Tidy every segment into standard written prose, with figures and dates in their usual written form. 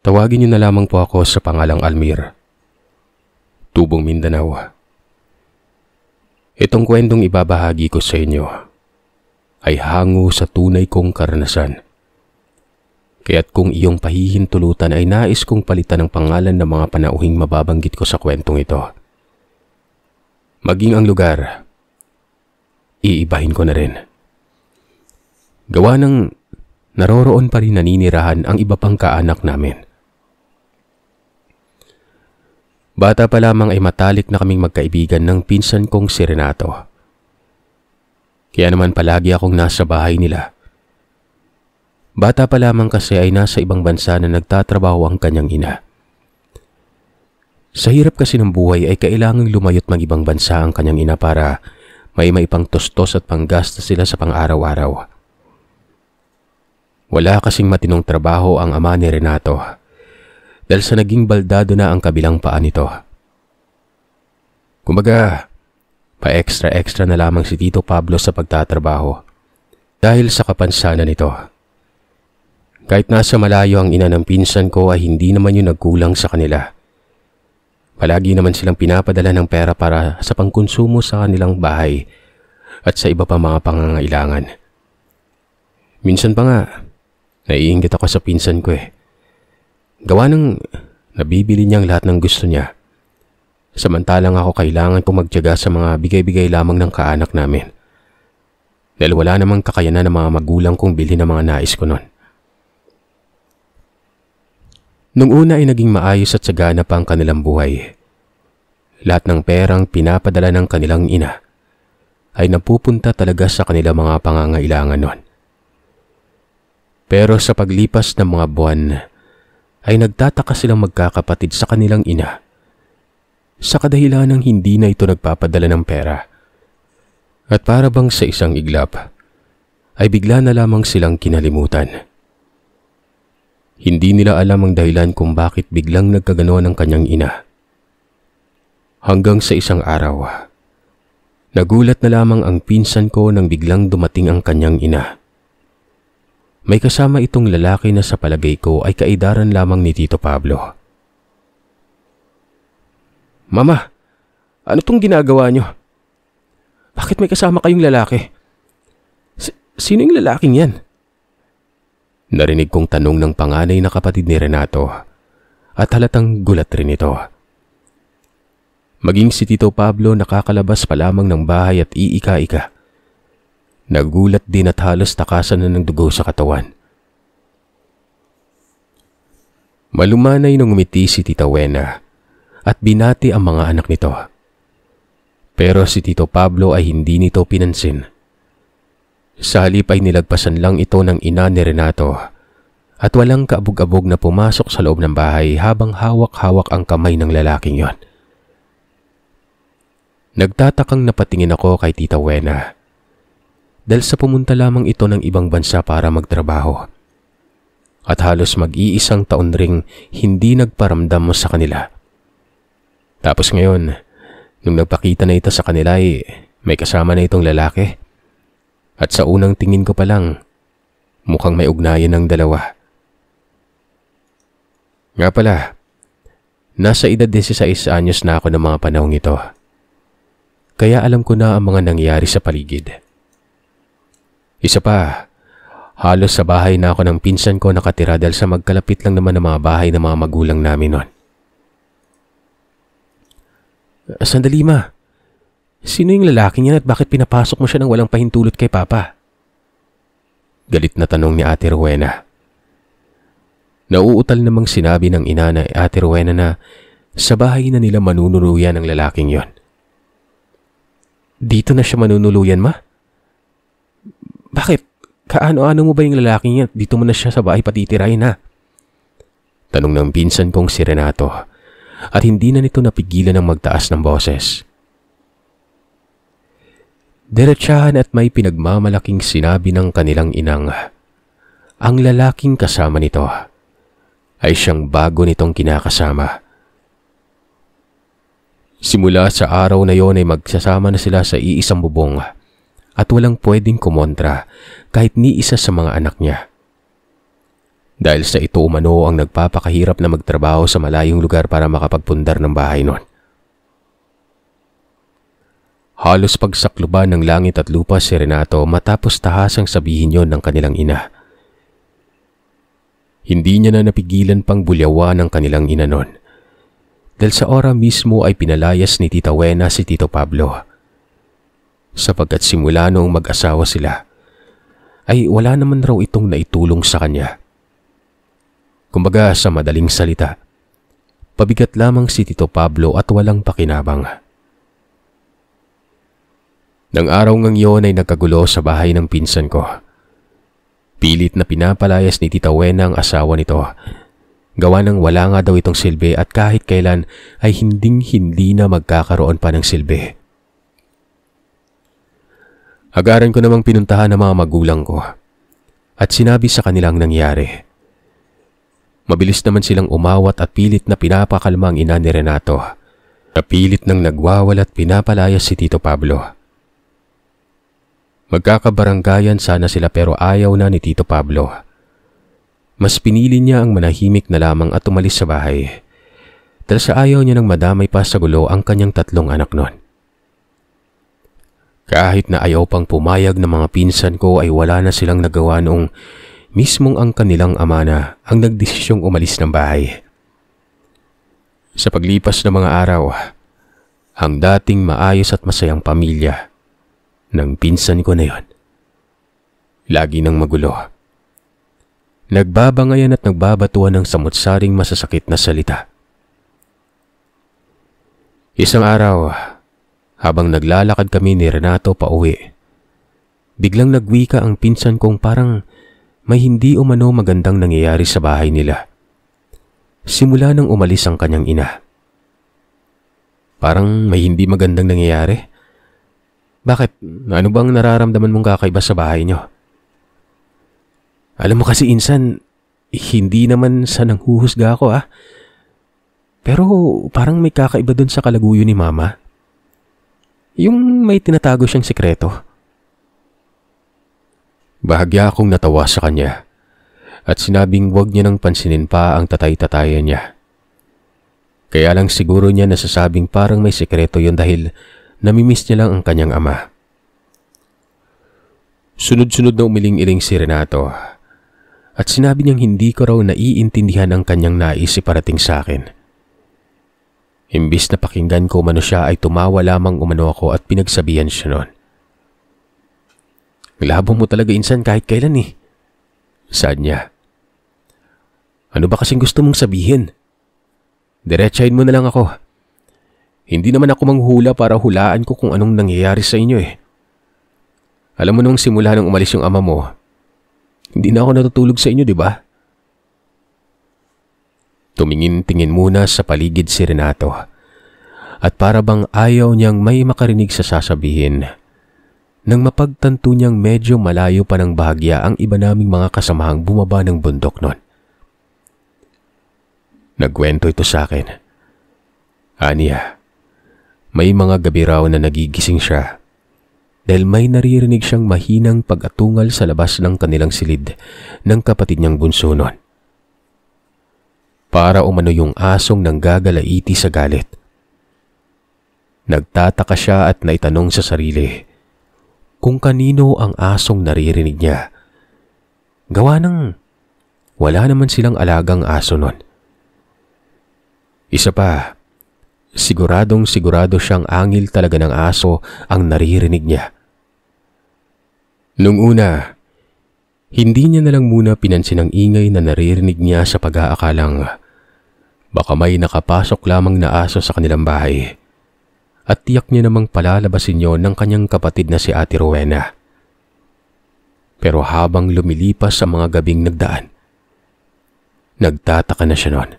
Tawagin niyo na lamang po ako sa pangalang Almir, Tubong, Mindanao. Itong kwentong ibabahagi ko sa inyo ay hango sa tunay kong karanasan. Kaya't kung iyong pahihintulutan ay nais kong palitan ng pangalan ng mga panauhing mababanggit ko sa kwentong ito. Maging ang lugar, iibahin ko na rin. Gawa ng naroroon pa rin naninirahan ang iba pang kaanak namin. Bata pa lamang ay matalik na kaming magkaibigan ng pinsan kong si Renato. Kaya naman palagi akong nasa bahay nila. Bata pa lamang kasi ay nasa ibang bansa na nagtatrabaho ang kanyang ina. Sa hirap kasi ng buhay ay kailangang lumayot mag-ibang bansa ang kanyang ina para may maipang tustos at panggastos sila sa pang-araw-araw. Wala kasing matinong trabaho ang ama ni Renato dahil sa naging baldado na ang kabilang paa nito. Kumbaga, pa-extra na lamang si Tito Pablo sa pagtatrabaho dahil sa kapansanan nito. Kahit nasa malayo ang ina ng pinsan ko ay hindi naman yun nagkulang sa kanila. Palagi naman silang pinapadala ng pera para sa pangkonsumo sa kanilang bahay at sa iba pa mga pangangailangan. Minsan pa nga, naiinggit ako sa pinsan ko Gawa ng nabibili niyang lahat ng gusto niya. Samantalang ako kailangan kong magtiyaga sa mga bigay-bigay lamang ng kaanak namin. Dahil wala namang kakayanan ng mga magulang kong bilhin ng mga nais ko nun. Nung una ay naging maayos at sagana pa ang kanilang buhay. Lahat ng perang pinapadala ng kanilang ina ay napupunta talaga sa kanilang mga pangangailangan nun. Pero sa paglipas ng mga buwan ay nagtataka silang magkakapatid sa kanilang ina sa kadahilan ng hindi na ito nagpapadala ng pera. At para bang sa isang iglap ay bigla na lamang silang kinalimutan. Hindi nila alam ang dahilan kung bakit biglang nagkaganoon ang kanyang ina. Hanggang sa isang araw, nagulat na lamang ang pinsan ko nang biglang dumating ang kanyang ina. May kasama itong lalaki na sa palagay ko ay kaedaran lamang ni Tito Pablo. "Mama, ano tong ginagawa niyo? Bakit may kasama kayong lalaki? Sino yung lalaking yan?" Narinig kong tanong ng panganay na kapatid ni Renato at halatang gulat rin ito. Maging si Tito Pablo nakakalabas pa lamang ng bahay at iika-ika. Nagulat din at halos takasan na ng dugo sa katawan. Malumanay nang umiti si Tita Wena at binati ang mga anak nito. Pero si Tito Pablo ay hindi nito pinansin. Sa halip ay nilagpasan lang ito ng ina ni Renato at walang kaabog-abog na pumasok sa loob ng bahay habang hawak-hawak ang kamay ng lalaking yon. Nagtatakang napatingin ako kay Tita Wena dahil sa pumunta lamang ito ng ibang bansa para magtrabaho at halos mag-iisang taon ring hindi nagparamdam sa kanila. Tapos ngayon, nung nagpakita na ito sa kanila ay may kasama na itong lalaki. At sa unang tingin ko pa lang, mukhang may ugnayan ng dalawa. Nga pala, nasa edad 16 anyos na ako ng mga panahong ito. Kaya alam ko na ang mga nangyari sa paligid. Isa pa, halos sa bahay na ako ng pinsan ko nakatira dahil sa magkalapit lang naman ng mga bahay ng mga magulang namin nun. "Sandali, ma. Sino yung lalaki niya at bakit pinapasok mo siya nang walang pahintulot kay Papa?" Galit na tanong ni Ate Rowena. Nauutal namang sinabi ng ina na Ate Rowena na sa bahay na nila manunuluyan ang lalaking yon. "Dito na siya manunuluyan, ma? Bakit? Kaano-ano mo ba yung lalaking yan at dito mo na siya sa bahay patitirahin, ha?" Tanong ng pinsan kong si Renato at hindi na nito napigilan ng magtaas ng boses. Diretsahan at may pinagmamalaking sinabi ng kanilang inang ang lalaking kasama nito ay siyang bago nitong kinakasama. Simula sa araw na yon ay magsasama na sila sa iisang bubong at walang pwedeng kumontra kahit ni isa sa mga anak niya. Dahil sa ito umano ang nagpapakahirap na magtrabaho sa malayong lugar para makapagpundar ng bahay noon. Halos pagsakluban ng langit at lupa si Renato matapos tahasang sabihin yon ng kanilang ina. Hindi niya na napigilan pang bulyawan ng kanilang ina noon. Dahil sa ora mismo ay pinalayas ni Tita Wena si Tito Pablo. Sapagkat simula noong mag-asawa sila, ay wala naman raw itong naitulong sa kanya. Kumbaga sa madaling salita, pabigat lamang si Tito Pablo at walang pakinabang. Nang araw ngang iyon ay nagkagulo sa bahay ng pinsan ko. Pilit na pinapalayas ni Tita Wena ang asawa nito. Gawa ng wala nga daw itong silbi at kahit kailan ay hinding-hindi na magkakaroon pa ng silbi. Agaran ko namang pinuntahan ng mga magulang ko at sinabi sa kanilang nangyari. Mabilis naman silang umawat at pilit na pinapakalma ang ina ni Renato. Napilit nang nagwawala at pinapalayas si Tito Pablo. Magkakabaranggayan sana sila pero ayaw na ni Tito Pablo. Mas pinili niya ang manahimik na lamang at umalis sa bahay. Dahil sa ayaw niya nang madamay pa sa gulo ang kanyang 3 anak noon. Kahit na ayaw pang pumayag ng mga pinsan ko ay wala na silang nagawa noong mismong ang kanilang ama na ang nagdesisyong umalis ng bahay. Sa paglipas ng mga araw, ang dating maayos at masayang pamilya ng pinsan ko na yon, lagi nang magulo. Nagbabangayan at nagbabatuan ng samut-saring masasakit na salita. Isang araw, habang naglalakad kami ni Renato pauwi, biglang nagwika ang pinsan kong parang may hindi umano magandang nangyayari sa bahay nila. Simula nang umalis ang kanyang ina. Parang may hindi magandang nangyayari? Bakit? Ano bang nararamdaman mong kakaiba sa bahay niyo? Alam mo kasi insan, hindi naman sa nanghuhusga ako Pero parang may kakaiba dun sa kalaguyo ni Mama. Yung may tinatago siyang sikreto. Bahagya akong natawa sa kanya at sinabing wag niya nang pansinin pa ang tatay-tatayan niya. Kaya lang siguro niya nasasabing parang may sikreto yun dahil namimiss niya lang ang kanyang ama. Sunod-sunod na umiling-iling si Renato at sinabi niyang hindi ko raw naiintindihan ang kanyang nais iparating sa akin. Imbis na pakinggan ko umano siya ay tumawa lamang umano ako at pinagsabihan siya noon. Labo mo talaga insan kahit kailan Saad niya. Ano ba kasing gusto mong sabihin? Diretsahin mo na lang ako. Hindi naman ako manghula para hulaan ko kung anong nangyayari sa inyo Alam mo nung simula nang umalis yung ama mo, hindi na ako natutulog sa inyo, di ba? Tumingin-tingin muna sa paligid si Renato at para bang ayaw niyang may makarinig sa sasabihin. Nang mapagtanto niyang medyo malayo pa ng bahagya ang iba naming mga kasamahang bumaba ng bundok noon. Nagkwento ito sa akin. Aniya, may mga gabi raw na nagigising siya dahil may naririnig siyang mahinang pag-atungal sa labas ng kanilang silid ng kapatid niyang bunso noon. Para umano yung asong nanggagalaiti sa galit. Nagtataka siya at naitanong sa sarili kung kanino ang asong naririnig niya. Gawa ng wala naman silang alagang aso noon. Isa pa, siguradong sigurado siyang angil talaga ng aso ang naririnig niya. Nung una, hindi niya na lang muna pinansin ang ingay na naririnig niya sa pag-aakalang baka may nakapasok lamang na aso sa kanilang bahay at tiyak niya namang palalabasin yon ng kanyang kapatid na si Ate Rowena. Pero habang lumilipas sa mga gabing nagdaan, nagtataka na siya noon.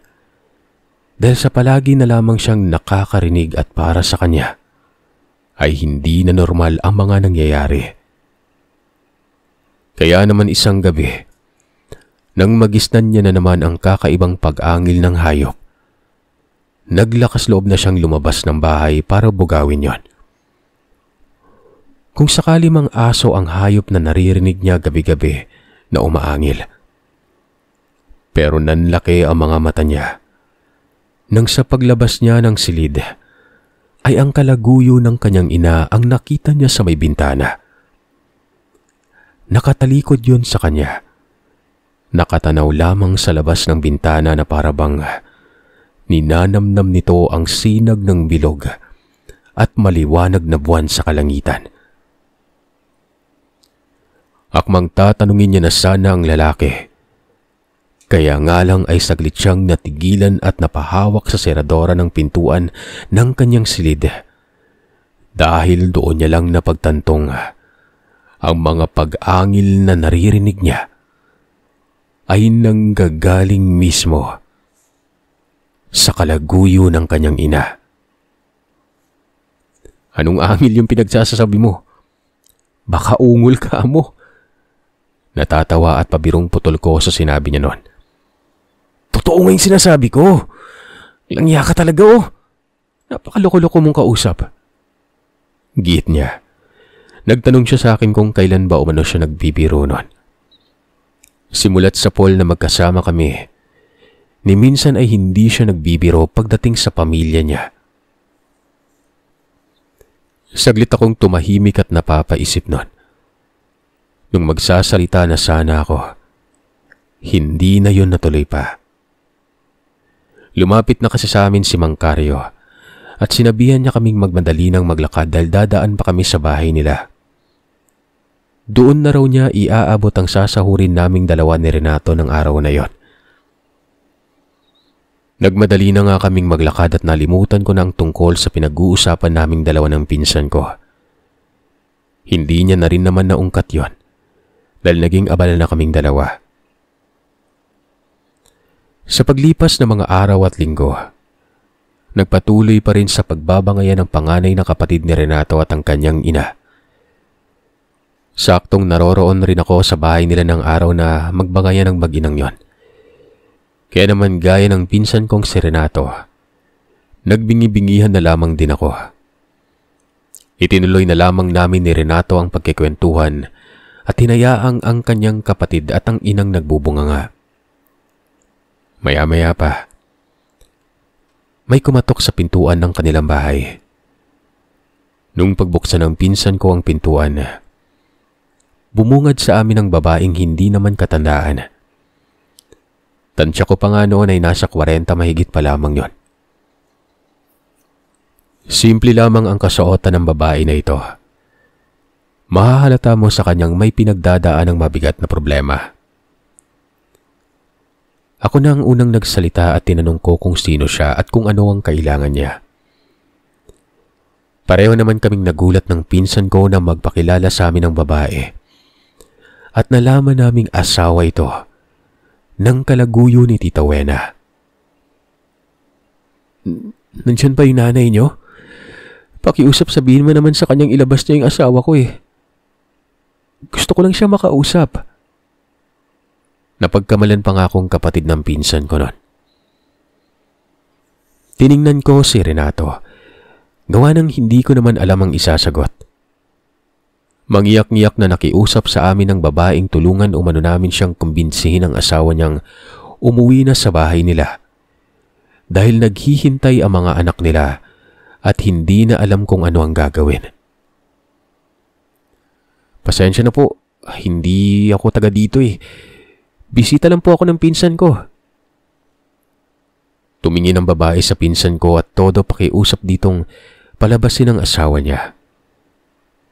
Dahil sa palagi na lamang siyang nakakarinig at para sa kanya, ay hindi na normal ang mga nangyayari. Kaya naman isang gabi, nang magisnan niya na naman ang kakaibang pag-angil ng hayop, naglakas loob na siyang lumabas ng bahay para bugawin yon. Kung sakali mang aso ang hayop na naririnig niya gabi-gabi na umaangil, Pero nanlaki ang mga mata niya. Nang sa paglabas niya ng silid, ay ang kalaguyo ng kanyang ina ang nakita niya sa may bintana. Nakatalikod yun sa kanya. Nakatanaw lamang sa labas ng bintana na parabang ninanamnam nito ang sinag ng bilog at maliwanag na buwan sa kalangitan. Akmang tatanungin niya na sana ang lalaki. Kaya nga lang ay saglit siyang natigilan at napahawak sa seradora ng pintuan ng kanyang silid. Dahil doon niya lang napagtantong ang mga pag-angil na naririnig niya ay nanggagaling mismo sa kalaguyo ng kanyang ina. Anong angil yung pinagsasasabi mo? Baka ungol ka mo. Natatawa at pabirong putol ko sa sinabi niya noon. Totoo nga yung sinasabi ko. Langya ka talaga oh. Napakaloko-loko mong kausap. Giit niya. Nagtanong siya sa akin kung kailan ba umano siya nagbibiro noon. Simulat sa Paul na magkasama kami, ni minsan ay hindi siya nagbibiro pagdating sa pamilya niya. Saglit akong tumahimik at napapaisip noon. Nung magsasalita na sana ako, hindi na yun natuloy pa. Lumapit na kasi sa amin si Mang Caryo at sinabihan niya kaming magmadali ng maglakad dahil dadaan pa kami sa bahay nila. Doon na raw niya iaabot ang sasahurin naming dalawa ni Renato ng araw na yon. Nagmadali na nga kaming maglakad at nalimutan ko na ang tungkol sa pinag-uusapan naming dalawa ng pinsan ko. Hindi niya na rin naman naungkat yon dahil naging abala na kaming dalawa. Sa paglipas ng mga araw at linggo, nagpatuloy pa rin sa pagbabangayan ng panganay na kapatid ni Renato at ang kanyang ina. Saktong naroroon rin ako sa bahay nila ng araw na magbangayan ng mag-inang yon. Kaya naman gaya ng pinsan kong si Renato, nagbingi-bingihan na lamang din ako. Itinuloy na lamang namin ni Renato ang pagkikwentuhan at hinayaang ang kanyang kapatid at ang inang nagbubunganga. Maya-maya pa, may kumatok sa pintuan ng kanilang bahay. Nung pagbuksan ng pinsan ko ang pintuan, bumungad sa amin ang babaeng hindi naman katandaan. Tansya ko pa nga noon ay nasa 40 mahigit pa lamang yon. Simple lamang ang kasuotan ng babae na ito. Mahahalata mo sa kanyang may pinagdadaan ng mabigat na problema. Ako na ang unang nagsalita at tinanong ko kung sino siya at kung ano ang kailangan niya. Pareho naman kaming nagulat ng pinsan ko na magpakilala sa amin ng babae. At nalaman naming asawa ito ng kalaguyo ni Tita Wena. Nandiyan pa yung nanay niyo? Pakiusap, sabihin mo naman sa kanyang ilabas niya yung asawa ko eh. Gusto ko lang siya makausap. Napagkamalan pa nga akong kapatid ng pinsan ko noon. Tiningnan ko si Renato. Gawa ng hindi ko naman alam ang isasagot. Mangiyak-ngiyak na nakiusap sa amin ng babaeng tulungan umano namin siyang kumbinsihin ang asawa niyang umuwi na sa bahay nila. Dahil naghihintay ang mga anak nila at hindi na alam kung ano ang gagawin. Pasensya na po, hindi ako taga dito eh. Bisita lang po ako ng pinsan ko. Tumingin ang babae sa pinsan ko at todo pakiusap ditong palabasin ang asawa niya.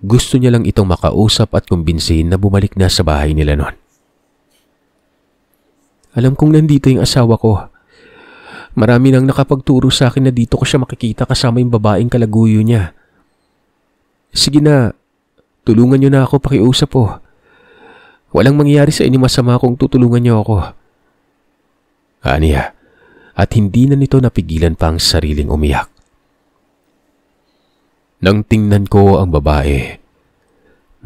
Gusto niya lang itong makausap at kumbinsihin na bumalik na sa bahay nila noon. Alam kong nandito yung asawa ko. Marami nang nakapagturo sa akin na dito ko siya makikita kasama yung babaeng kalaguyo niya. Sige na, tulungan niyo na ako, pakiusap po. Walang mangyayari sa inyo masama kung tutulungan niyo ako. Aniya, at hindi na nito napigilan pa ang sariling umiyak. Nang tingnan ko ang babae,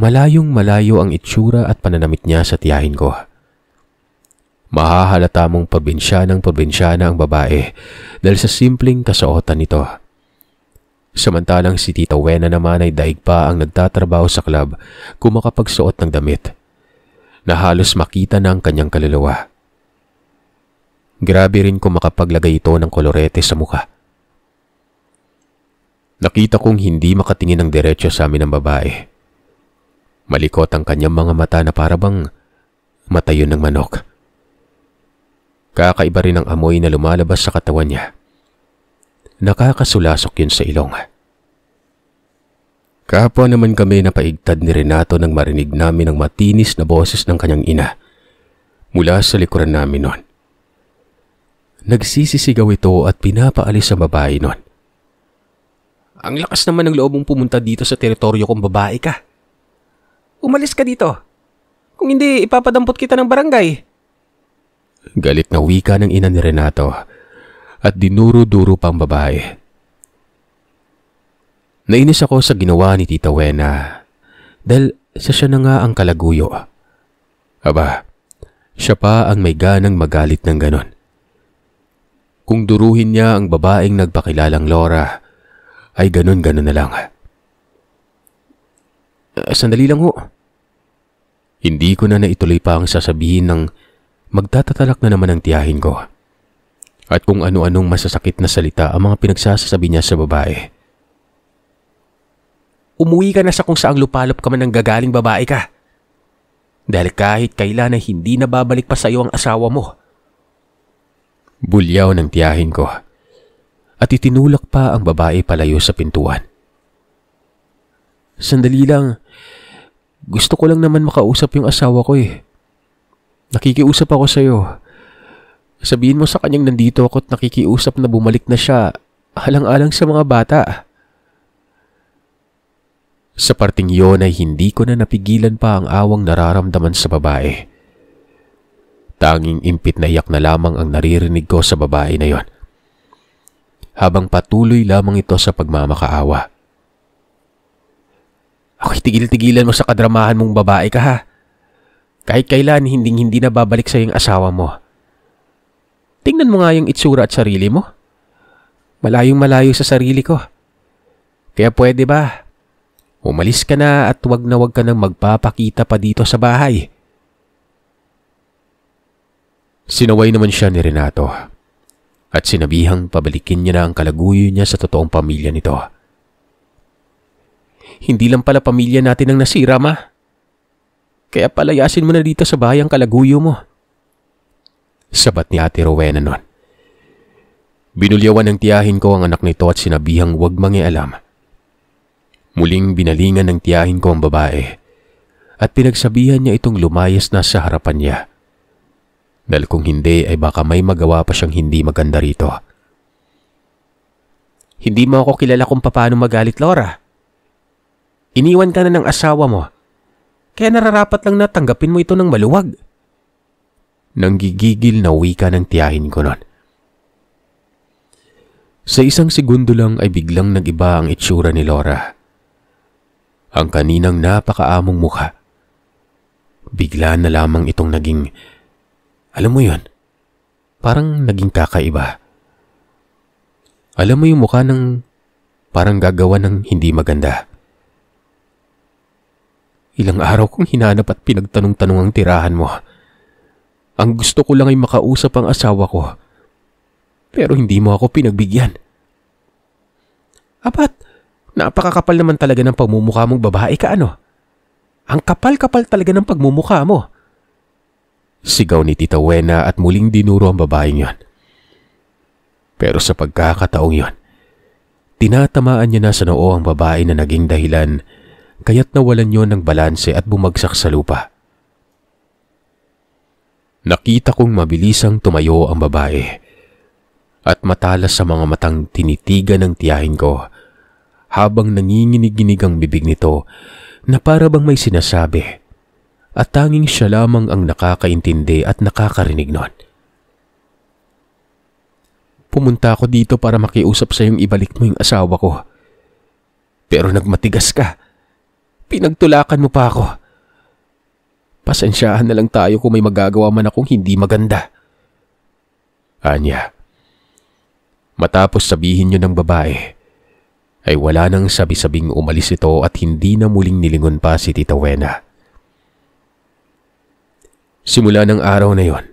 malayong malayo ang itsura at pananamit niya sa tiyahin ko. Mahahalata mong probinsyana ang babae dahil sa simpleng kasuotan nito. Samantalang si Tita Wena naman ay daig pa ang nagtatrabaho sa club kung makapagsuot ng damit na halos makita na ang kanyang kaluluwa. Grabe rin kung makapaglagay ito ng kolorete sa mukha. Nakita kong hindi makatingin ng diretso sa amin ang babae. Malikot ang kanyang mga mata na parabang mata yun ng manok. Kakaiba rin ang amoy na lumalabas sa katawan niya. Nakakasulasok yun sa ilong. Kapwa naman kami napaigtad ni Renato nang marinig namin ang matinis na boses ng kanyang ina mula sa likuran namin noon. Nagsisisigaw ito at pinapaalis ang babae noon. Ang lakas naman ng loob mong pumunta dito sa teritoryo kong babae ka. Umalis ka dito. Kung hindi, ipapadampot kita ng barangay. Galit na wika ng ina ni Renato at dinuro-duro pang babae. Nainis ako sa ginawa ni Tita Wena dahil siya na nga ang kalaguyo. Aba, siya pa ang may ganang magalit ng ganon. Kung duruhin niya ang babaeng nagpakilalang Laura, ay ganon-ganon na lang. Sandali lang ho. Hindi ko na naituloy pa ang sasabihin ng magtatatalak na naman ang tiyahin ko. At kung ano-anong masasakit na salita ang mga pinagsasabi niya sa babae. Umuwi ka na sa kung saang lupalop ka man ng gagaling babae ka. Dahil kahit kailan ay hindi na babalik pa sa iyo ang asawa mo. Bulyaw ng tiyahin ko. At itinulak pa ang babae palayo sa pintuan. Sandali lang. Gusto ko lang naman makausap yung asawa ko eh. Nakikiusap ako sa iyo. Sabihin mo sa kanyang nandito ako at nakikiusap na bumalik na siya alang-alang sa mga bata. Sa parting iyon ay hindi ko na napigilan pa ang awang nararamdaman sa babae. Tanging impit na iyak na lamang ang naririnig ko sa babae na yon. Habang patuloy lamang ito sa pagmamakaawa. Ako'y tigil-tigilan mo sa kadramahan mong babae ka ha. Kahit kailan hindi na babalik sa iyong asawa mo. Tingnan mo nga yung itsura at sarili mo. Malayong malayo sa sarili ko. Kaya pwede ba? Umalis ka na at wag ka nang magpapakita pa dito sa bahay. Sinaway naman siya ni Renato. At sinabihang pabalikin niya na ang kalaguyo niya sa totoong pamilya nito. Hindi lang pala pamilya natin ang nasira, ma. Kaya palayasin mo na dito sa bahay ang kalaguyo mo. Sabat ni Ate Rowena noon. Binulyawan ng tiyahin ko ang anak nito at sinabihang huwag mangialam. Muling binalingan ng tiyahin ko ang babae at pinagsabihan niya itong lumayas na sa harapan niya. Dahil kung hindi ay baka may magawa pa siyang hindi maganda rito. Hindi mo ako kilala kung paano magalit, Laura. Iniwan ka na ng asawa mo. Kaya nararapat lang na tanggapin mo ito ng maluwag. Nanggigigil na wika ng tiyahin ko noon. Sa isang segundo lang ay biglang nag-iba ang itsura ni Laura. Ang kaninang napakaamong mukha. Bigla na lamang itong naging, alam mo yun, parang naging kakaiba. Alam mo yung mukha ng parang gagawa ng hindi maganda. Ilang araw kong hinanap at pinagtanong-tanong ang tirahan mo. Ang gusto ko lang ay makausap ang asawa ko. Pero hindi mo ako pinagbigyan. Apat, napakakapal naman talaga ng pagmumukha mong babae ka ano? Ang kapal-kapal talaga ng pagmumukha mo. Sigaw ni Tita Wena at muling dinuro ang babaeng yon. Pero sa pagkakataong yon, tinatamaan niya na sa noo ang babae na naging dahilan kaya't nawalan yon ng balanse at bumagsak sa lupa. Nakita kong mabilisang tumayo ang babae at matalas sa mga matang tinitigan ng tiyahin ko habang nanginginig-ginig ang bibig nito na para bang may sinasabi at tanging siya lamang ang nakakaintindi at nakakarinig nun. Pumunta ako dito para makiusap sa iyong ibalik mo yung asawa ko. Pero nagmatigas ka. Pinagtulakan mo pa ako. Pasensyahan na lang tayo kung may magagawa man akong hindi maganda. Anya. Matapos sabihin niyo ng babae, ay wala nang sabi-sabing umalis ito at hindi na muling nilingon pa si Tita Wena. Simula ng araw na yon,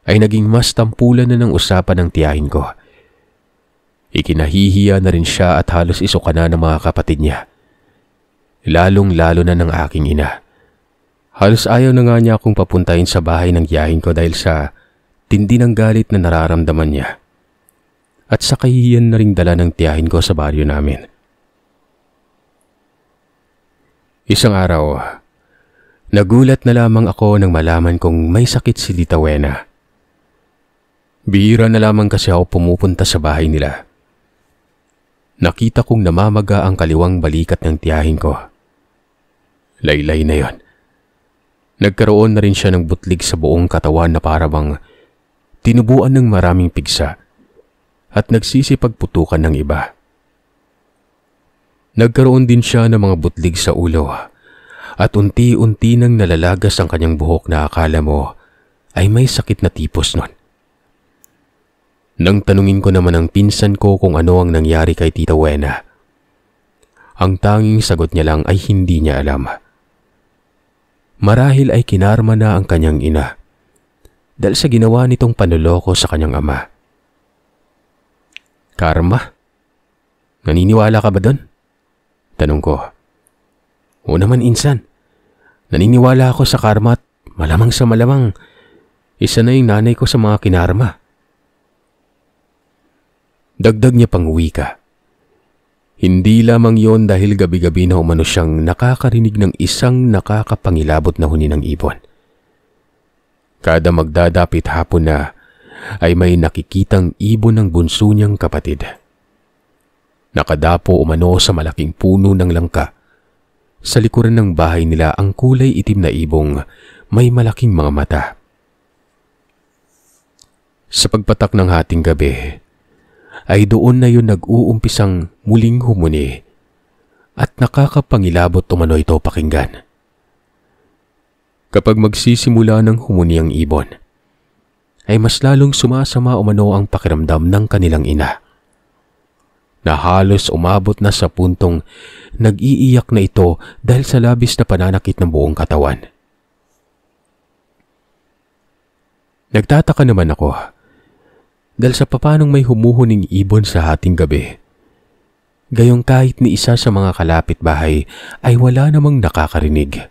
ay naging mas tampulan na ng usapan ng tiyahin ko. Ikinahihiya na rin siya at halos isuka na ng mga kapatid niya. Lalong-lalo na ng aking ina. Halos ayaw na nga niya akong papuntahin sa bahay ng tiyahin ko dahil sa tindi ng galit na nararamdaman niya. At sa kahihiyan na ring dala ng tiyahin ko sa baryo namin. Isang araw, nagulat na lamang ako nang malaman kong may sakit si Tita Wena. Bihira na lamang kasi ako pumupunta sa bahay nila. Nakita kong namamaga ang kaliwang balikat ng tiyahin ko. Laylay na yon. Nagkaroon na rin siya ng butlig sa buong katawan na parabang tinubuan ng maraming pigsa at nagsisipagputukan ng iba. Nagkaroon din siya ng mga butlig sa ulo at unti-unti nang nalalagas ang kanyang buhok na akala mo ay may sakit na tipos nun. Nang tanungin ko naman ang pinsan ko kung ano ang nangyari kay Tita Wena, ang tanging sagot niya lang ay hindi niya alam. Marahil ay kinarma na ang kanyang ina dahil sa ginawa nitong panloloko sa kanyang ama. Karma? Naniniwala ka ba doon? Tanong ko. Oo naman insan. Naniniwala ako sa karma at malamang sa malamang isa na yung nanay ko sa mga kinarma. Dagdag niya pang wika. Hindi lamang yon dahil gabi-gabi na umano siyang nakakarinig ng isang nakakapangilabot na huni ng ibon. Kada magdadapit hapon na ay may nakikitang ibon ng bunso niyang kapatid. Nakadapo umano sa malaking puno ng langka. Sa likuran ng bahay nila ang kulay itim na ibong may malaking mga mata. Sa pagpatak ng hating gabi, ay doon na yun nag-uumpisang muling humuni at nakakapangilabot umano ito pakinggan. Kapag magsisimula ng humuni ang ibon, ay mas lalong sumasama umano ang pakiramdam ng kanilang ina, na halos umabot na sa puntong nag-iiyak na ito dahil sa labis na pananakit ng buong katawan. Nagtataka naman ako dahil sa papanong may humuhuning ibon sa hating gabi. Gayong kahit ni isa sa mga kalapit bahay ay wala namang nakakarinig.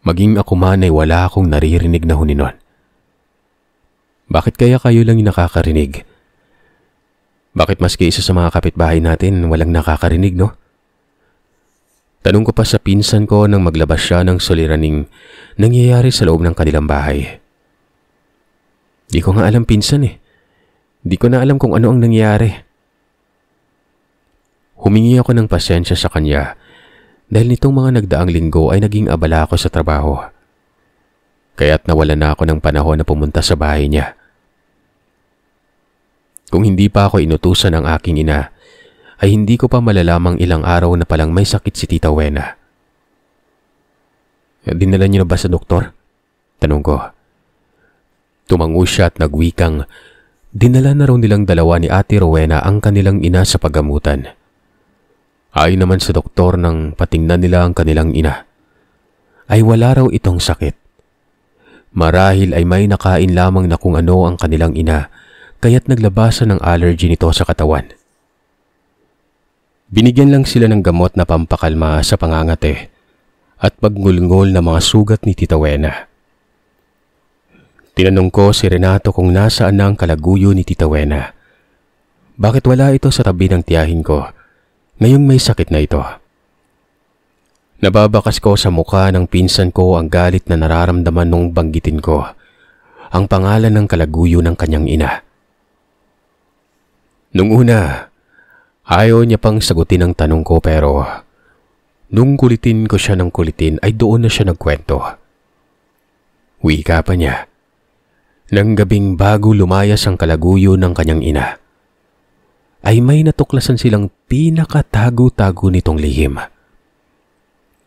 Maging ako man ay wala akong naririnig na huni nun. Bakit kaya kayo lang yung nakakarinig? Bakit maski isa sa mga kapitbahay natin walang nakakarinig, no? Tanong ko pa sa pinsan ko nang maglabas siya ng suliraning nangyayari sa loob ng kanilang bahay. Di ko nga alam pinsan eh. Di ko na alam kung ano ang nangyari. Humingi ako ng pasensya sa kanya dahil nitong mga nagdaang linggo ay naging abala ako sa trabaho. Kaya't nawala na ako ng panahon na pumunta sa bahay niya. Kung hindi pa ako inutusan ng aking ina, ay hindi ko pa malalamang ilang araw na palang may sakit si Tita Wena. Dinala niyo na ba sa doktor? Tanong ko. Tumango siya at nagwikang dinala na raw nilang dalawa ni Ate Rowena ang kanilang ina sa paggamutan. Ayon naman sa doktor nang patingnan nila ang kanilang ina, ay wala raw itong sakit. Marahil ay may nakain lamang na kung ano ang kanilang ina kaya't naglabasan ng allergy nito sa katawan. Binigyan lang sila ng gamot na pampakalma sa pangangate at pagngulngol na mga sugat ni Tita Wena. Tinanong ko si Renato kung nasaan na ang kalaguyo ni Tita Wena. Bakit wala ito sa tabi ng tiyahin ko ngayong may sakit na ito? Nababakas ko sa mukha ng pinsan ko ang galit na nararamdaman nung banggitin ko ang pangalan ng kalaguyo ng kanyang ina. Nung una, ayaw niya pang sagutin ang tanong ko pero nung kulitin ko siya ng kulitin ay doon na siya nagkwento. Wika pa niya. Nang gabing bago lumayas ang kalaguyo ng kanyang ina, ay may natuklasan silang pinakatago-tago nitong lihim.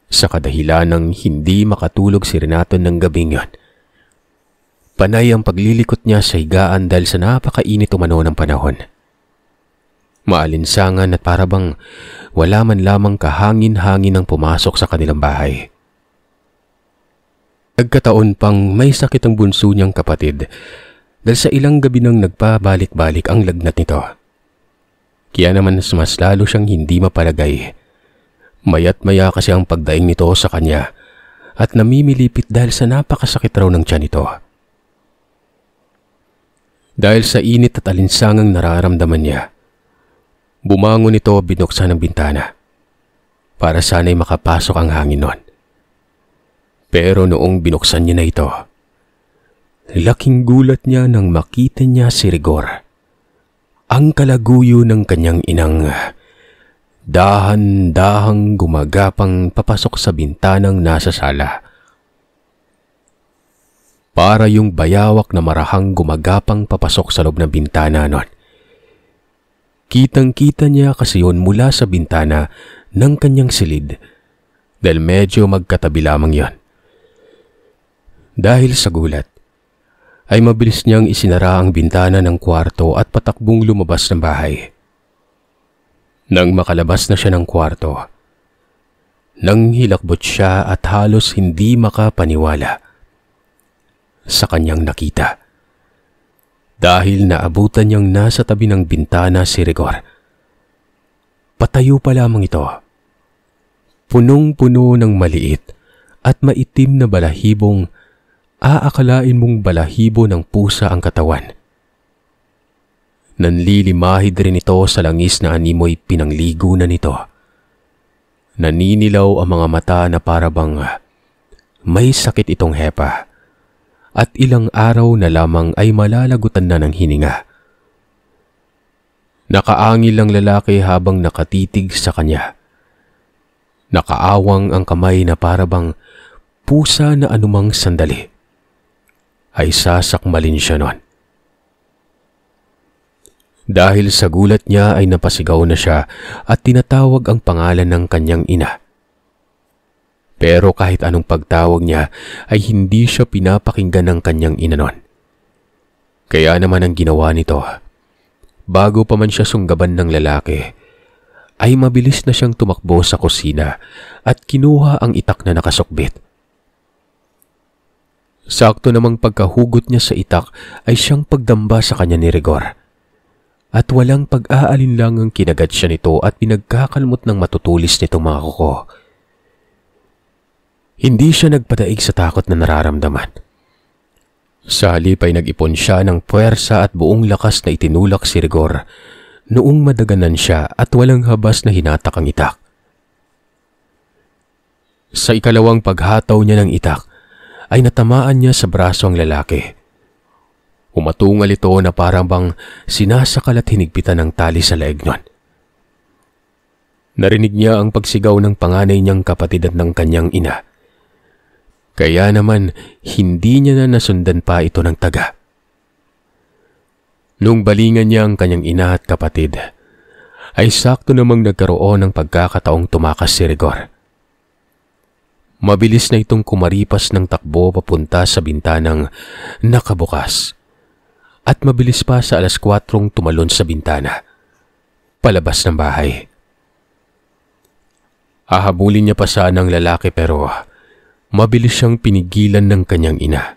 Sa kadahilan ng hindi makatulog si Renato ng gabing yon, panay ang paglilikot niya sa higaan dahil sa napakainit umano ng panahon. Maalinsangan at parabang wala man lamang kahangin-hangin ang pumasok sa kanilang bahay. Nagkataon pang may sakit ang bunso niyang kapatid dahil sa ilang gabi nang nagpabalik-balik ang lagnat nito. Kaya naman mas lalo siyang hindi mapalagay. Maya't maya kasi ang pagdaing nito sa kanya at namimilipit dahil sa napakasakit raw ng tiyan nito. Dahil sa init at alinsangang nararamdaman niya, bumangon ito, binuksan ang bintana para sana'y makapasok ang hangin nun. Pero noong binuksan niya na ito, laking gulat niya nang makita niya si Rigor, ang kalaguyo ng kanyang inang dahan-dahang gumagapang papasok sa bintanang nasa sala. Para yung bayawak na marahang gumagapang papasok sa loob ng bintana nun. Kitang-kita niya kasi yun mula sa bintana ng kanyang silid dahil medyo magkatabi lamang yon. Dahil sa gulat, ay mabilis niyang isinara ang bintana ng kwarto at patakbong lumabas ng bahay. Nang makalabas na siya ng kwarto, nang hilakbot siya at halos hindi makapaniwala sa kanyang nakita. Dahil naabutan niyang nasa tabi ng bintana si Rigor. Patayo pa lamang ito. Punong-puno ng maliit at maitim na balahibong aakalain mong balahibo ng pusa ang katawan. Nanlilimahid rin ito sa langis na animoy pinangligo na nito. Naninilaw ang mga mata na parabang may sakit itong hepa at ilang araw na lamang ay malalagutan na ng hininga. Nakaangil ang lalaki habang nakatitig sa kanya. Nakaawang ang kamay na parabang pusa na anumang sandali ay sasakmalin siya nun. Dahil sa gulat niya ay napasigaw na siya at tinatawag ang pangalan ng kanyang ina. Pero kahit anong pagtawag niya ay hindi siya pinapakinggan ng kanyang ina nun. Kaya naman ang ginawa nito, bago pa man siya sunggaban ng lalaki, ay mabilis na siyang tumakbo sa kusina at kinuha ang itak na nakasukbit. Sakto namang pagkahugot niya sa itak ay siyang pagdamba sa kanya ni Rigor. At walang pag-aalinlangang kinagat siya nito at pinagkakalmot ng matutulis nitong mga kuko. Hindi siya nagpadaig sa takot na nararamdaman. Sa halip ay nag-ipon siya ng puwersa at buong lakas na itinulak si Rigor noong madaganan siya at walang habas na hinatak ang itak. Sa ikalawang paghataw niya ng itak, ay natamaan niya sa braso ang lalaki. Umatungal ito na parang bang sinasakal at hinigpitan ng tali sa leeg nun. Narinig niya ang pagsigaw ng panganay niyang kapatid at ng kanyang ina. Kaya naman hindi niya na nasundan pa ito ng taga. Nung balingan niya ang kanyang ina at kapatid, ay sakto namang nagkaroon ng pagkakataong tumakas si Rigor. Mabilis na itong kumaripas ng takbo papunta sa bintanang nakabukas. At mabilis pa sa 4:00 tumalon sa bintana, palabas ng bahay. Hahabulin niya pa sana ang lalaki pero mabilis siyang pinigilan ng kanyang ina.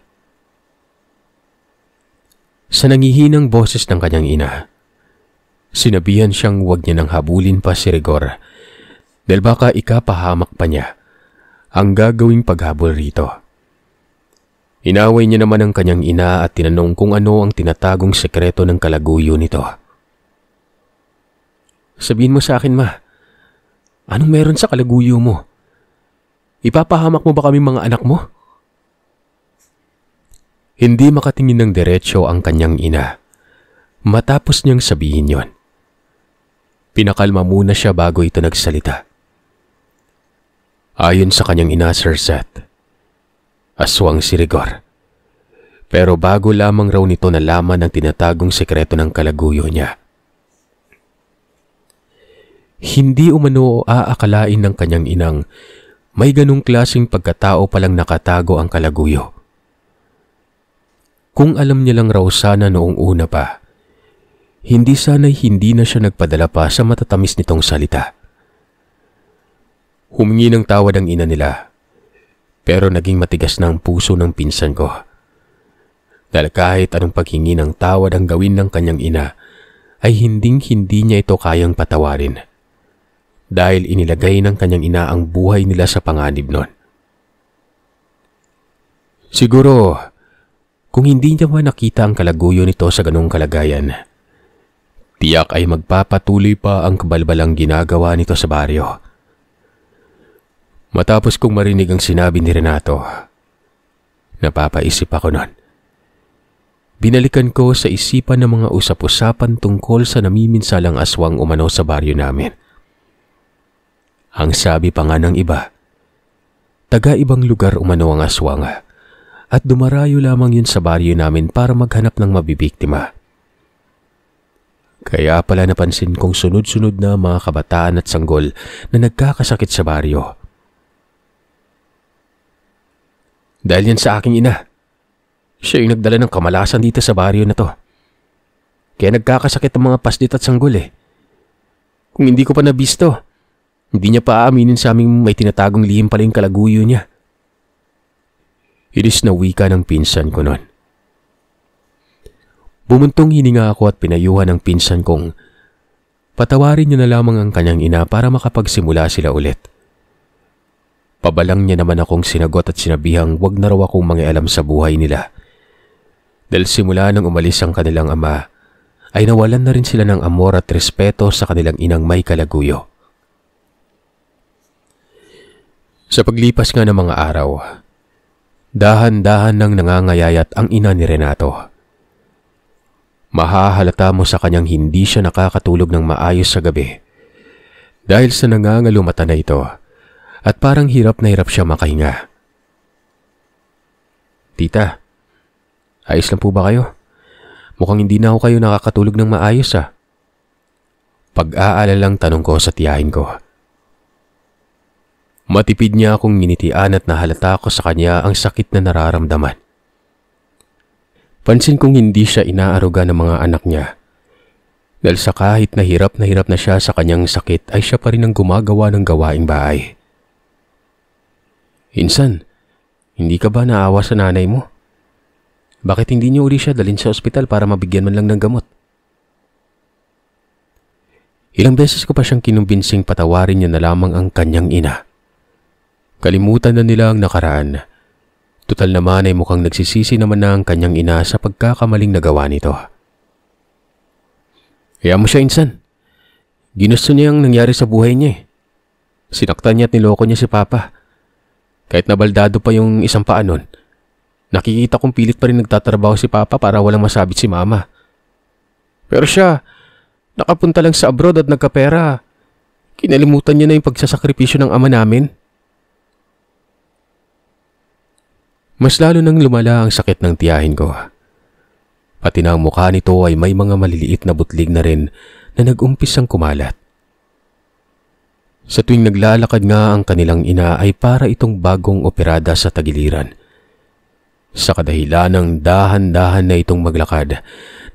Sa nangihinang boses ng kanyang ina, sinabihan siyang huwag niya nang habulin pa si Rigor dahil baka ikapahamak pa niya ang gagawing paghabol rito. Inaway niya naman ang kanyang ina at tinanong kung ano ang tinatagong sekreto ng kalaguyo nito. Sabihin mo sa akin, ma, anong meron sa kalaguyo mo? Ipapahamak mo ba kami mga anak mo? Hindi makatingin ng diretsyo ang kanyang ina. Matapos niyang sabihin yon, pinakalma muna siya bago ito nagsalita. Ayon sa kanyang ina, Sir Seth, aswang si Rigor. Pero bago lamang raw nito nalaman ang tinatagong sekreto ng kalaguyo niya. Hindi umano aakalain ng kanyang inang may ganong klaseng pagkatao palang nakatago ang kalaguyo. Kung alam niya lang raw sana noong una pa, hindi sana'y hindi na siya nagpadala pa sa matatamis nitong salita. Humingi ng tawad ang ina nila. Pero naging matigas na ang puso ng pinsan ko. Dahil kahit anong paghingi ng tawad ang gawin ng kanyang ina, ay hindi niya ito kayang patawarin. Dahil inilagay ng kanyang ina ang buhay nila sa panganib nun. Siguro, kung hindi niya man nakita ang kalaguyo nito sa ganong kalagayan, tiyak ay magpapatuloy pa ang kabalbalang ginagawa nito sa baryo. Matapos kong marinig ang sinabi ni Renato, napapaisip ako nun. Binalikan ko sa isipan ng mga usap-usapan tungkol sa namiminsalang aswang umano sa baryo namin. Ang sabi pa nga ng iba, taga-ibang lugar umano ang aswang at dumarayo lamang yun sa baryo namin para maghanap ng mabibiktima. Kaya pala napansin kong sunod-sunod na mga kabataan at sanggol na nagkakasakit sa baryo. Dahil yan sa aking ina. Siya yung nagdala ng kamalasan dito sa baryo na to. Kaya nagkakasakit ang mga pasdit at sanggol eh. Kung hindi ko pa nabisto, hindi niya pa aaminin sa aming may tinatagong lihim pala yung kalaguyo niya. Inis na wika ng pinsan ko nun. Bumuntong hininga ako at pinayuhan ng pinsan kong patawarin niya na lamang ang kanyang ina para makapagsimula sila ulit. Pabalang niya naman akong sinagot at sinabihang wag na raw akong mangialam sa buhay nila. Dahil simula nang umalis ang kanilang ama, ay nawalan na rin sila ng amor at respeto sa kanilang inang may kalaguyo. Sa paglipas nga ng mga araw, dahan-dahan nang nangangayayat ang ina ni Renato. Mahahalata mo sa kanyang hindi siya nakakatulog ng maayos sa gabi dahil sa nangangalumata na ito. At parang hirap na hirap siya makahinga. Tita, ayos lang po ba kayo? Mukhang hindi na ako kayo nakakatulog ng maayos Pag-aalalang tanong ko sa tiyahin ko. Matipid niya akong nginitian at nahalata ko sa kanya ang sakit na nararamdaman. Pansin kong hindi siya inaaruga ng mga anak niya. Dahil sa kahit na hirap na siya sa kanyang sakit ay siya pa rin ang gumagawa ng gawaing bahay. Insan, hindi ka ba naawa sa nanay mo? Bakit hindi niyo uli siya dalhin sa ospital para mabigyan man lang ng gamot? Ilang beses ko pa siyang kinumbinsing patawarin niya na lamang ang kanyang ina. Kalimutan na nila ang nakaraan. Tutal naman ay mukhang nagsisisi naman na ang kanyang ina sa pagkakamaling nagawa nito. Kaya mo siya, Insan. Ginusto niya ang nangyari sa buhay niya Sinaktan niya at niloko niya si Papa. Kahit nabaldado pa yung isang paa nun, nakikita kong pilit pa rin nagtatrabaho si Papa para walang masabit si Mama. Pero siya, nakapunta lang sa abroad at nagkapera. Kinalimutan niya na yung pagsasakripisyo ng ama namin. Mas lalo nang lumala ang sakit ng tiyahin ko. Pati na ang mukha nito ay may mga maliliit na butlig na rin na nag-umpisang kumalat. Sa tuwing naglalakad nga ang kanilang ina ay para itong bagong operada sa tagiliran. Sa kadahilan ng dahan-dahan na itong maglakad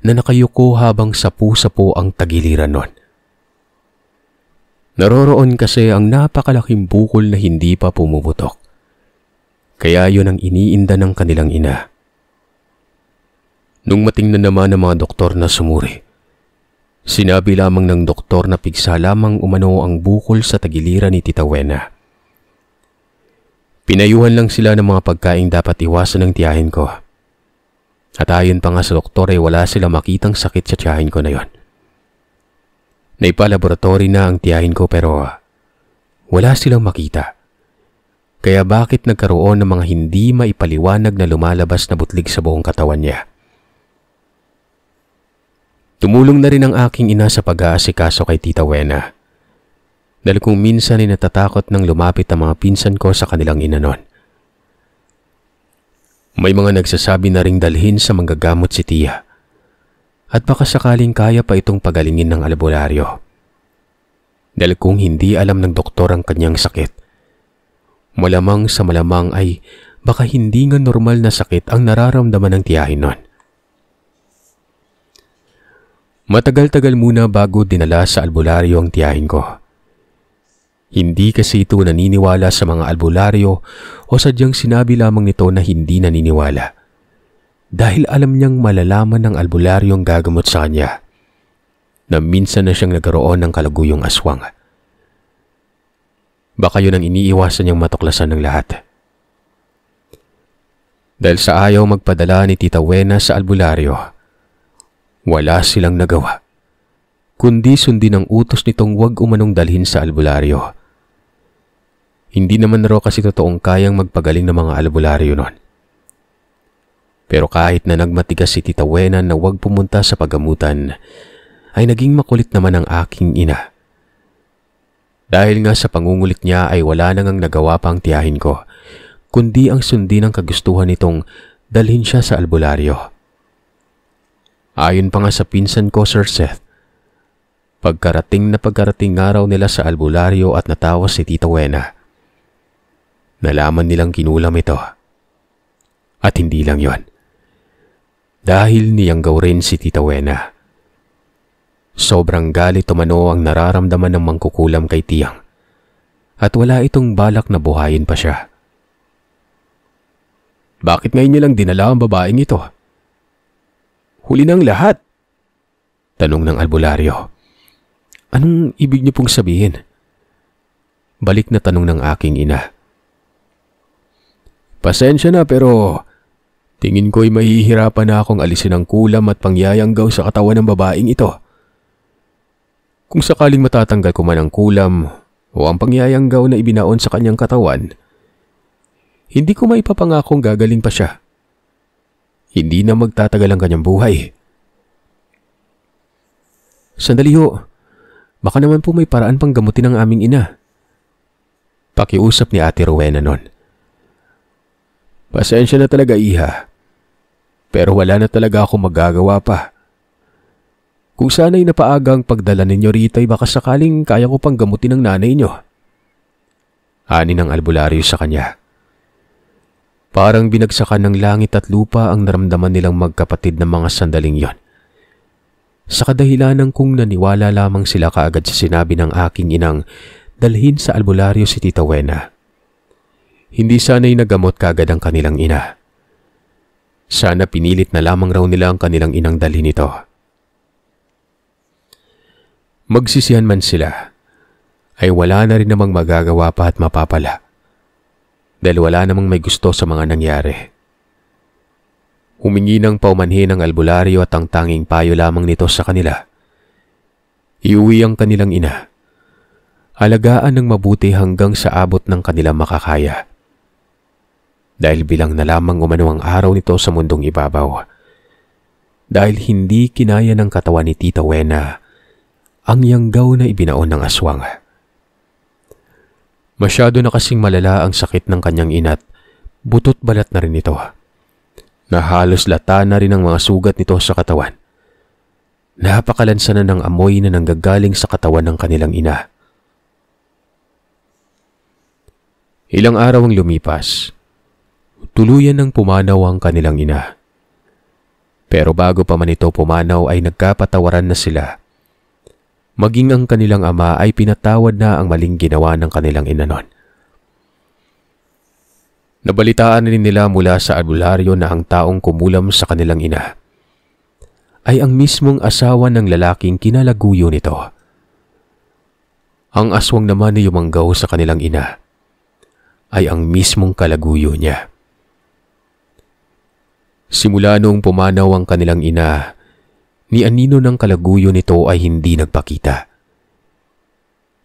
na nakayuko habang sapu-sapu ang tagiliran nun. Naroroon kasi ang napakalaking bukol na hindi pa pumuputok. Kaya yun ang iniinda ng kanilang ina. Nung matingnan naman ng mga doktor na sumuri, sinabi lamang ng doktor na pigsa lamang umano ang bukol sa tagiliran ni Tita Wena. Pinayuhan lang sila ng mga pagkain dapat iwasan ng tiyahin ko. At ayon pa nga sa doktor ay wala sila makitang sakit sa tiyahin ko na yon. Naipalaboratory na ang tiyahin ko pero wala silang makita. Kaya bakit nagkaroon ng mga hindi maipaliwanag na lumalabas na butlig sa buong katawan niya? Tumulong na rin ang aking ina sa pag-aasikaso kay Tita Wena. Dahil kung minsan ay natatakot nang lumapit ang mga pinsan ko sa kanilang ina nun. May mga nagsasabi na ring dalhin sa manggagamot si Tia. At baka sakaling kaya pa itong pagalingin ng albularyo. Dahil kung hindi alam ng doktor ang kanyang sakit, malamang sa malamang ay baka hindi nga normal na sakit ang nararamdaman ng tiyahin nun. Matagal-tagal muna bago dinala sa albularyo ang tiyahin ko. Hindi kasi ito naniniwala sa mga albularyo o sadyang sinabi lamang nito na hindi naniniwala. Dahil alam niyang malalaman ng albularyo ang gagamot sa kanya na minsan na siyang nagkaroon ng kalaguyong aswang. Baka yun ang iniiwasan niyang matuklasan ng lahat. Dahil sa ayaw magpadala ni Tita Wena sa albularyo, wala silang nagawa, kundi sundin ang utos nitong huwag umanong dalhin sa albularyo. Hindi naman raw kasi totoong kayang magpagaling ng mga albularyo noon. Pero kahit na nagmatigas si Tita Wena na huwag pumunta sa paggamutan, ay naging makulit naman ang aking ina. Dahil nga sa pangungulit niya ay wala nang nagawa pa ang tiyahin ko, kundi ang sundin ang kagustuhan nitong dalhin siya sa albularyo. Ayon pa nga sa pinsan ko, Sir Seth, pagkarating nga raw nila sa albularyo at natawas si Tita Wena, nalaman nilang kinulam ito. At hindi lang yon, dahil niyanggaw rin si Tita Wena. Sobrang galit umano ang nararamdaman ng mangkukulam kay Tiyang at wala itong balak na buhayin pa siya. Bakit ngayon niyo lang dinala ang babaeng ito? Huli ng lahat? Tanong ng albularyo. Anong ibig niyo pong sabihin? Balik na tanong ng aking ina. Pasensya na pero tingin ko'y mahihirapan na akong alisin ang kulam at pangyayanggaw sa katawan ng babaeng ito. Kung sakaling matatanggal ko man ang kulam o ang pangyayanggaw na ibinaon sa kanyang katawan, hindi ko maipapangakong gagaling pa siya. Hindi na magtatagal ang kanyang buhay. Sandali ho, baka naman po may paraan pang gamutin ang aming ina. Pakiusap ni Ate Rowena noon. Pasensya na talaga, iha. Pero wala na talaga akong magagawa pa. Kung sana'y napaagang pagdala ninyo rito ay baka sakaling kaya ko pang gamutin ang nanay nyo. Ani ng albularyo sa kanya. Parang binagsakan ng langit at lupa ang naramdaman nilang magkapatid ng mga sandaling yon. Sa kadahilanan kung naniwala lamang sila kaagad sa sinabi ng aking inang dalhin sa albularyo si Tita Wena. Hindi sana'y nagamot kaagad ang kanilang ina. Sana pinilit na lamang raw nila ang kanilang inang dalhin ito. Magsisihan man sila, ay wala na rin namang magagawa pa at mapapala. Dahil wala namang may gusto sa mga nangyari. Humingi ng paumanhin ang albularyo at ang tanging payo lamang nito sa kanila. Iuwi ang kanilang ina. Alagaan ng mabuti hanggang sa abot ng kanilang makakaya. Dahil bilang na lamang umano ang araw nito sa mundong ibabaw. Dahil hindi kinaya ng katawan ni Tita Wena ang yanggaw na ibinaon ng aswang. Masyado na kasing malala ang sakit ng kanyang ina't butot balat na rin ito. Na halos lata na rin ang mga sugat nito sa katawan. Napakalansa na ng amoy na nanggagaling sa katawan ng kanilang ina. Ilang araw ang lumipas. Tuluyan ng pumanaw ang kanilang ina. Pero bago pa man ito pumanaw ay nagkapatawaran na sila. Maging ang kanilang ama ay pinatawad na ang maling ginawa ng kanilang ina noon. Nabalitaan rin nila mula sa albularyo na ang taong kumulam sa kanilang ina ay ang mismong asawa ng lalaking kinalaguyo nito. Ang aswang naman na yumanggaw sa kanilang ina ay ang mismong kalaguyo niya. Simula noong pumanaw ang kanilang ina, ni anino ng kalaguyo nito ay hindi nagpakita.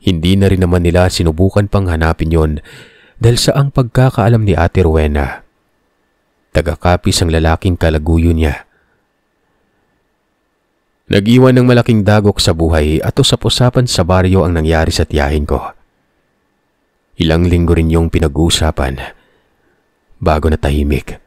Hindi na rin naman nila sinubukan pang hanapin yon dahil sa ang pagkakaalam ni Ate Rowena. Tagakapis ang lalaking kalaguyo niya. Nag-iwan ng malaking dagok sa buhay at usap-usapan sa baryo ang nangyari sa tiyahin ko. Ilang linggo rin yung pinag-uusapan bago natahimik.